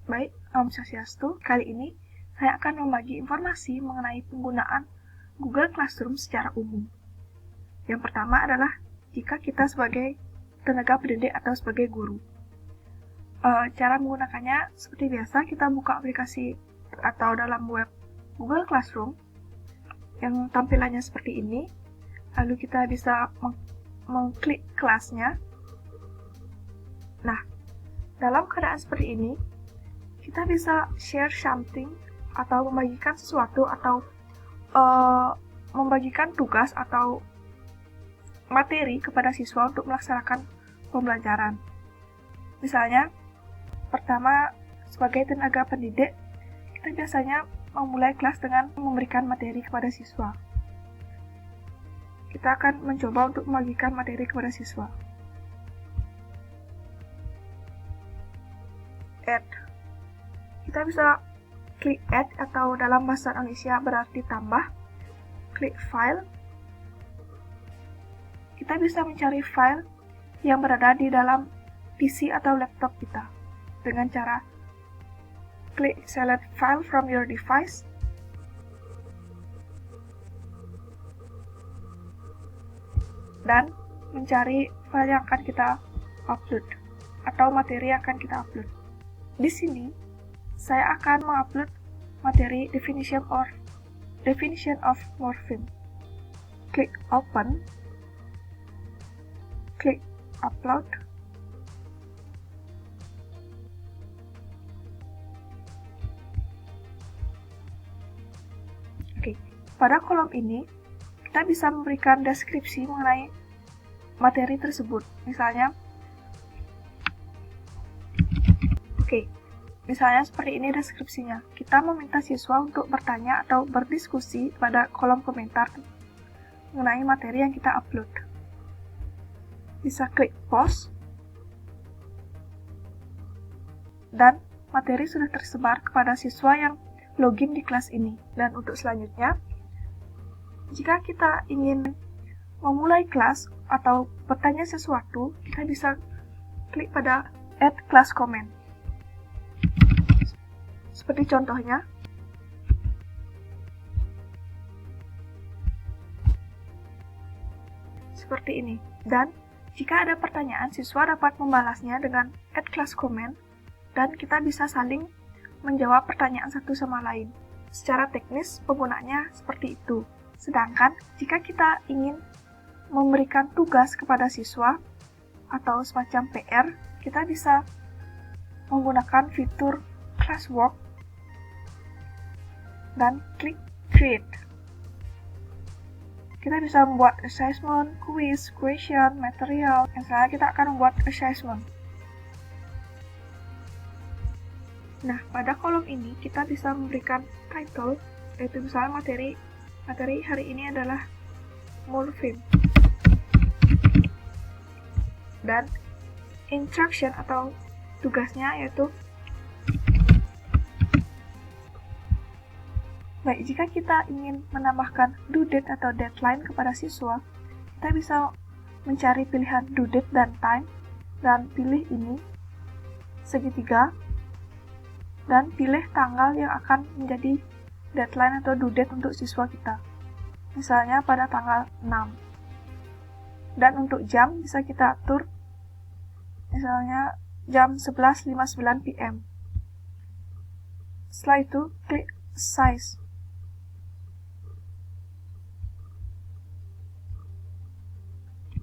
Baik, Om Swastiastu. Kali ini saya akan membagi informasi mengenai penggunaan Google Classroom secara umum. Yang pertama adalah jika kita sebagai tenaga pendidik atau sebagai guru. Cara menggunakannya seperti biasa, kita buka aplikasi atau dalam web Google Classroom yang tampilannya seperti ini. Lalu kita bisa mengklik kelasnya. Nah, dalam keadaan seperti ini, kita bisa share something atau membagikan sesuatu atau membagikan tugas atau materi kepada siswa untuk melaksanakan pembelajaran. Misalnya, pertama, sebagai tenaga pendidik, kita biasanya memulai kelas dengan memberikan materi kepada siswa. Kita akan mencoba untuk membagikan materi kepada siswa. Add. Kita bisa klik add atau dalam bahasa Indonesia berarti tambah. Klik file. Kita bisa mencari file yang berada di dalam PC atau laptop kita dengan cara klik select file from your device. Dan mencari file yang akan kita upload atau materi yang akan kita upload. Di sini saya akan mengupload materi definition of morpheme. Klik open, klik upload. Oke, pada kolom ini kita bisa memberikan deskripsi mengenai materi tersebut. Misalnya seperti ini deskripsinya. Kita meminta siswa untuk bertanya atau berdiskusi pada kolom komentar mengenai materi yang kita upload. Bisa klik pause. Dan materi sudah tersebar kepada siswa yang login di kelas ini. Dan untuk selanjutnya, jika kita ingin memulai kelas atau bertanya sesuatu, kita bisa klik pada add class comment. Seperti contohnya, seperti ini. Dan jika ada pertanyaan, siswa dapat membalasnya dengan add class comment, dan kita bisa saling menjawab pertanyaan satu sama lain. Secara teknis, penggunaannya seperti itu. Sedangkan, jika kita ingin memberikan tugas kepada siswa atau semacam PR, kita bisa menggunakan fitur classwork dan klik create. Kita bisa membuat assessment, quiz, question, material. Misalnya kita akan membuat assessment. Nah, pada kolom ini kita bisa memberikan title, yaitu misalnya materi hari ini adalah morpheme. Dan instruction atau tugasnya yaitu baik, jika kita ingin menambahkan due date atau deadline kepada siswa, kita bisa mencari pilihan due date dan time, dan pilih ini, segitiga, dan pilih tanggal yang akan menjadi deadline atau due date untuk siswa kita. Misalnya pada tanggal 6. Dan untuk jam bisa kita atur, misalnya jam 11.59 PM. Setelah itu, klik size.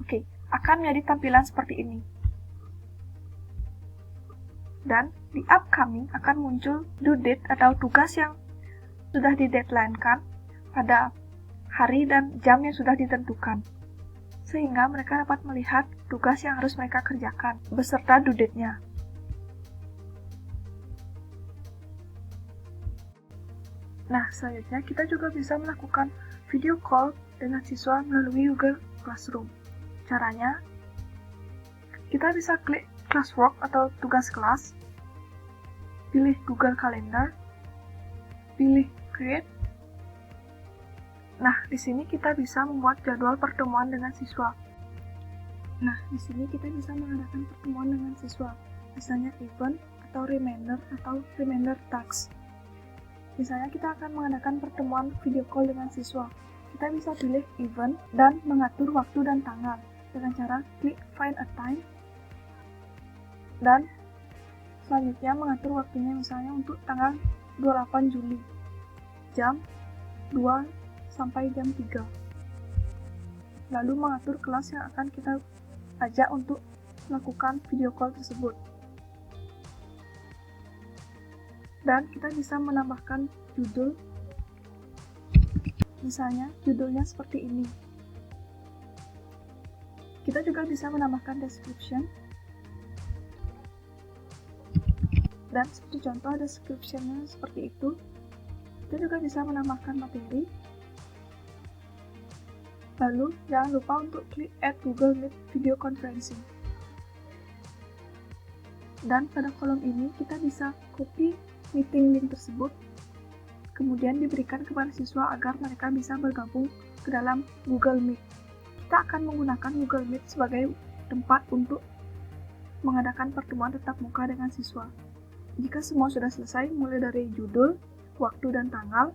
Oke, akan menjadi tampilan seperti ini. Dan di upcoming akan muncul due date atau tugas yang sudah di-deadline-kan pada hari dan jam yang sudah ditentukan. Sehingga mereka dapat melihat tugas yang harus mereka kerjakan beserta due date-nya. Nah, selanjutnya kita juga bisa melakukan video call dengan siswa melalui Google Classroom. Caranya, kita bisa klik classwork atau tugas kelas, pilih Google Calendar, pilih create. Nah, di sini kita bisa membuat jadwal pertemuan dengan siswa. Nah, di sini kita bisa mengadakan pertemuan dengan siswa, misalnya event atau reminder task. Misalnya kita akan mengadakan pertemuan video call dengan siswa. Kita bisa pilih event dan mengatur waktu dan tanggal dengan cara klik find a time, dan selanjutnya mengatur waktunya misalnya untuk tanggal 28 Juli jam 2 sampai jam 3. Lalu mengatur kelas yang akan kita ajak untuk melakukan video call tersebut. Dan kita bisa menambahkan judul, misalnya judulnya seperti ini. Kita juga bisa menambahkan description, dan seperti contoh description-nya seperti itu. Kita juga bisa menambahkan materi. Lalu jangan lupa untuk klik add Google Meet video conferencing. Dan pada kolom ini kita bisa copy meeting link tersebut, kemudian diberikan kepada siswa agar mereka bisa bergabung ke dalam Google Meet. Kita akan menggunakan Google Meet sebagai tempat untuk mengadakan pertemuan tatap muka dengan siswa. Jika semua sudah selesai, mulai dari judul, waktu dan tanggal,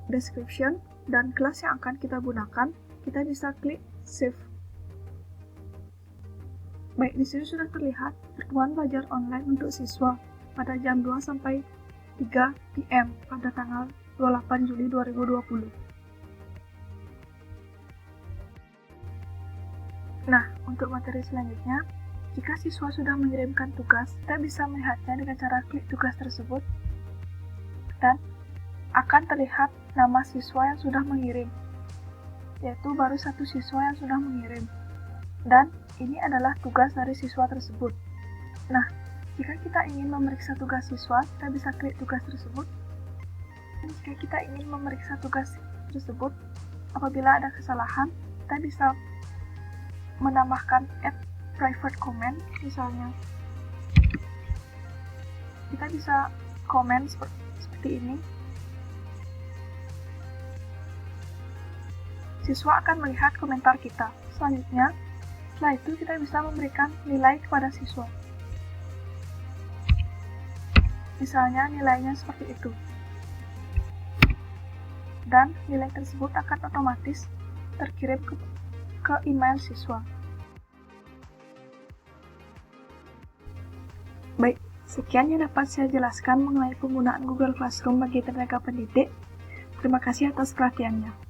description, dan kelas yang akan kita gunakan, kita bisa klik save. Baik, di sini sudah terlihat pertemuan belajar online untuk siswa pada jam 2 sampai 3 PM pada tanggal 28 Juli 2020. Nah, untuk materi selanjutnya, jika siswa sudah mengirimkan tugas, kita bisa melihatnya dengan cara klik tugas tersebut, dan akan terlihat nama siswa yang sudah mengirim, yaitu baru satu siswa yang sudah mengirim. Dan ini adalah tugas dari siswa tersebut. Nah, jika kita ingin memeriksa tugas siswa, kita bisa klik tugas tersebut. Dan jika kita ingin memeriksa tugas tersebut, apabila ada kesalahan, kita bisa menambahkan add private comment. Misalnya, kita bisa komen seperti ini. Siswa akan melihat komentar kita. Selanjutnya, setelah itu kita bisa memberikan nilai kepada siswa. Misalnya nilainya seperti itu. Dan nilai tersebut akan otomatis terkirim ke email siswa. Baik, sekian yang dapat saya jelaskan mengenai penggunaan Google Classroom bagi tenaga pendidik. Terima kasih atas perhatiannya.